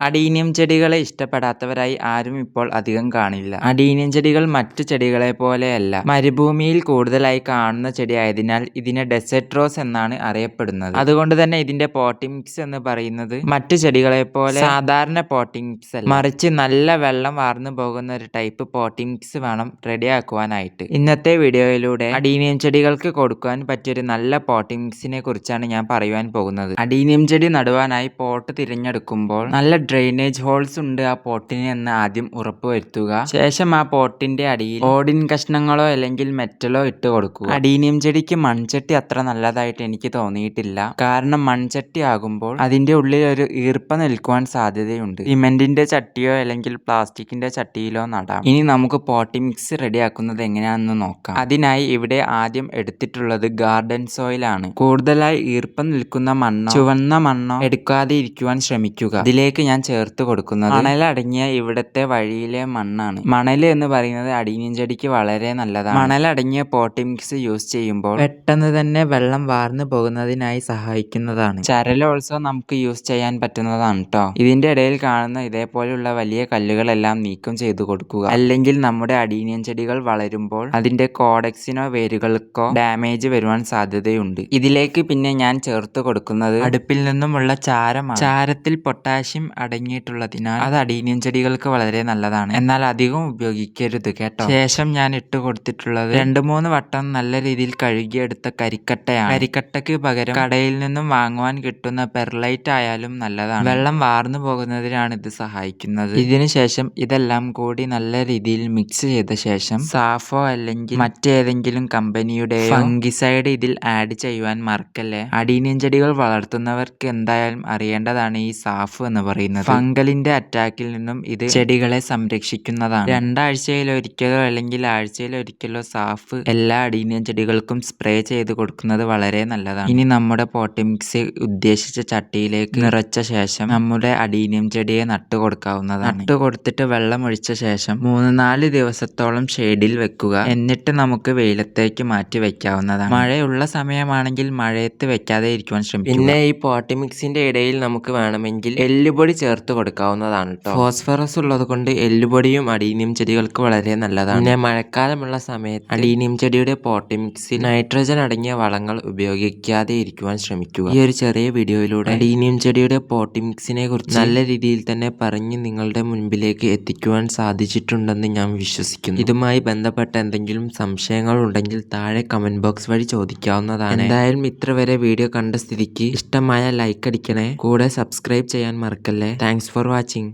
Adenium ചെടികളെ ഇഷ്ടപ്പെടാത്തവരായി ആരും ഇപ്പോൾ അധികം കാണില്ല. അഡീനിയം ചെടികൾ മറ്റു ചെടികളെ പോലെയല്ല. മരുഭൂമിയിൽ കൂടുതലായി കാണുന്ന ചെടിയായതിനാൽ ഇതിനെ ഡെസേർട്ട് റോസ് എന്നാണ് അറിയപ്പെടുന്നത്. അതുകൊണ്ട് തന്നെ ഇതിന്റെ പോട്ടിംഗ് മിക്സ് എന്ന് പറയുന്നത് മറ്റു ചെടികളെ പോലെ സാധാരണ പോട്ടിംഗ് മിക്സ് അല്ല, മറിച്ച് നല്ല വെള്ളം വാർന്നു പോകുന്ന ഒരു ടൈപ്പ് പോട്ടിംഗ് മിക്സ് വേണം റെഡിയാക്കുവാനായിട്ട്. ഇന്നത്തെ വീഡിയോയിലൂടെ അഡീനിയം ചെടികൾക്ക് കൊടുക്കുവാൻ പറ്റിയൊരു നല്ല പോട്ടിംഗ് മിക്സിനെ കുറിച്ചാണ് ഞാൻ പറയുവാൻ പോകുന്നത്. അഡീനിയം ചെടി നടുവാനായി പോട്ട് തിരഞ്ഞെടുക്കുമ്പോൾ നല്ല ഡ്രെയിനേജ് ഹോൾസ് ഉണ്ട് ആ പോട്ടിന് എന്ന് ആദ്യം ഉറപ്പുവരുത്തുക. ശേഷം ആ പോട്ടിന്റെ അടിയിൽ ഓടിൻ കഷ്ണങ്ങളോ അല്ലെങ്കിൽ മെറ്റലോ ഇട്ട് കൊടുക്കുക. അഡീനിയം ചെടിക്ക് മൺചട്ടി അത്ര നല്ലതായിട്ട് എനിക്ക് തോന്നിയിട്ടില്ല. കാരണം മൺചട്ടി ആകുമ്പോൾ അതിന്റെ ഉള്ളിൽ ഒരു ഈർപ്പം നിൽക്കുവാൻ സാധ്യതയുണ്ട്. സിമെന്റിന്റെ ചട്ടിയോ അല്ലെങ്കിൽ പ്ലാസ്റ്റിക്കിന്റെ ചട്ടിയിലോ നടാം. ഇനി നമുക്ക് പോട്ടി മിക്സ് റെഡിയാക്കുന്നത് എങ്ങനെയാണെന്ന് നോക്കാം. അതിനായി ഇവിടെ ആദ്യം എടുത്തിട്ടുള്ളത് ഗാർഡൻ സോയിൽ ആണ്. കൂടുതലായി ഈർപ്പം നിൽക്കുന്ന മണ്ണോ ചുവന്ന മണ്ണോ എടുക്കാതെ ഇരിക്കുവാൻ ശ്രമിക്കുക. ഇതിലേക്ക് ഞാൻ ചേർത്ത് കൊടുക്കുന്നത് മണലടങ്ങിയ ഇവിടത്തെ വഴിയിലെ മണ്ണാണ്. മണല് എന്ന് പറയുന്നത് അഡീനിയം ചെടിക്ക് വളരെ നല്ലതാണ്. മണലടങ്ങിയ പോട്ടി മിക്സ് യൂസ് ചെയ്യുമ്പോൾ പെട്ടെന്ന് തന്നെ വെള്ളം വാർന്നു പോകുന്നതിനായി സഹായിക്കുന്നതാണ്. ചരൽ ഓൾസോ നമുക്ക് യൂസ് ചെയ്യാൻ പറ്റുന്നതാണ് കേട്ടോ. ഇതിന്റെ ഇടയിൽ കാണുന്ന ഇതേപോലെയുള്ള വലിയ കല്ലുകളെല്ലാം നീക്കം ചെയ്തു കൊടുക്കുക. അല്ലെങ്കിൽ നമ്മുടെ അഡീനിയം ചെടികൾ വളരുമ്പോൾ അതിന്റെ കോഡെക്സിനോ വേരുകൾക്കോ ഡാമേജ് വരുവാൻ സാധ്യതയുണ്ട്. ഇതിലേക്ക് പിന്നെ ഞാൻ ചേർത്ത് കൊടുക്കുന്നത് അടുപ്പിൽ നിന്നുമുള്ള ചാരമാണ്. ചാരത്തിൽ പൊട്ടാഷ്യം അടങ്ങിയിട്ടുള്ളതിനാൽ അത് അഡീനിയം ചെടികൾക്ക് വളരെ നല്ലതാണ്. എന്നാൽ അധികം ഉപയോഗിക്കരുത് കേട്ടോ. ശേഷം ഞാൻ ഇട്ട് കൊടുത്തിട്ടുള്ളത് 2-3 വട്ടം നല്ല രീതിയിൽ കഴുകിയെടുത്ത കരിക്കട്ടയാണ്. കരിക്കട്ടയ്ക്ക് പകരം കടയിൽ നിന്നും വാങ്ങുവാൻ കിട്ടുന്ന പെർലൈറ്റ് ആയാലും നല്ലതാണ്. വെള്ളം വാർന്നു പോകുന്നതിനാണ് ഇത് സഹായിക്കുന്നത്. ഇതിനു ശേഷം ഇതെല്ലാം കൂടി നല്ല രീതിയിൽ മിക്സ് ചെയ്ത ശേഷം സാഫോ അല്ലെങ്കിൽ മറ്റേതെങ്കിലും കമ്പനിയുടെ ഫംഗിസൈഡ് ഇതിൽ ആഡ് ചെയ്യുവാൻ മറക്കല്ലേ. അഡീനിയം ചെടികൾ വളർത്തുന്നവർക്ക് എന്തായാലും അറിയേണ്ടതാണ് ഈ സാഫ് എന്ന് പറയുന്നത്. ഫംഗലിന്റെ അറ്റാക്കിൽ നിന്നും ഇത് ചെടികളെ സംരക്ഷിക്കുന്നതാണ്. 2 ആഴ്ചയിലൊരിക്കലോ അല്ലെങ്കിൽ ആഴ്ചയിലൊരിക്കലോ സാഫ് എല്ലാ അഡീനിയം ചെടികൾക്കും സ്പ്രേ ചെയ്ത് കൊടുക്കുന്നത് വളരെ നല്ലതാണ്. ഇനി നമ്മുടെ പോട്ടി മിക്സ് ഉദ്ദേശിച്ച ചട്ടിയിലേക്ക് നിറച്ച ശേഷം നമ്മുടെ അഡീനിയം ചെടിയെ നട്ടു കൊടുക്കാവുന്നതാണ്. നട്ടു കൊടുത്തിട്ട് വെള്ളം ഒഴിച്ച ശേഷം 3-4 ദിവസത്തോളം ഷെയ്ഡിൽ വെക്കുക. എന്നിട്ട് നമുക്ക് വെയിലത്തേക്ക് മാറ്റി വെക്കാവുന്നതാണ്. മഴയുള്ള സമയമാണെങ്കിൽ മഴയത്ത് വെക്കാതെ ഇരിക്കുവാൻ ശ്രമിക്കുക. പിന്നെ ഈ പോട്ടി മിക്സിന്റെ ഇടയിൽ നമുക്ക് വേണമെങ്കിൽ എല്ലുപൊടി ചേർത്ത് കൊടുക്കാവുന്നതാണ് കേട്ടോ. ഫോസ്ഫറസ് ഉള്ളത് കൊണ്ട് എല്ലുപൊടിയും അഡീനിയം ചെടികൾക്ക് വളരെ നല്ലതാണ്. പിന്നെ മഴക്കാലമുള്ള സമയത്ത് അഡീനിയം ചെടിയുടെ പോട്ടി മിക്സിൽ നൈട്രജൻ അടങ്ങിയ വളങ്ങൾ ഉപയോഗിക്കാതെ ഇരിക്കുവാൻ ശ്രമിക്കുക. ഈ ഒരു ചെറിയ വീഡിയോയിലൂടെ അഡീനിയം ചെടിയുടെ പോട്ടി മിക്സിനെ കുറിച്ച് നല്ല രീതിയിൽ തന്നെ പറഞ്ഞ് നിങ്ങളുടെ മുൻപിലേക്ക് എത്തിക്കുവാൻ സാധിച്ചിട്ടുണ്ടെന്ന് ഞാൻ വിശ്വസിക്കുന്നു. ഇതുമായി ബന്ധപ്പെട്ട എന്തെങ്കിലും സംശയങ്ങൾ ഉണ്ടെങ്കിൽ താഴെ കമന്റ് ബോക്സ് വഴി ചോദിക്കാവുന്നതാണ്. എന്തായാലും ഇത്ര വരെ വീഡിയോ കണ്ട സ്ഥിതിക്ക് ഇഷ്ടമായ ലൈക്ക് അടിക്കണേ. കൂടെ സബ്സ്ക്രൈബ് ചെയ്യാൻ മറക്കല്ലേ. Thanks for watching.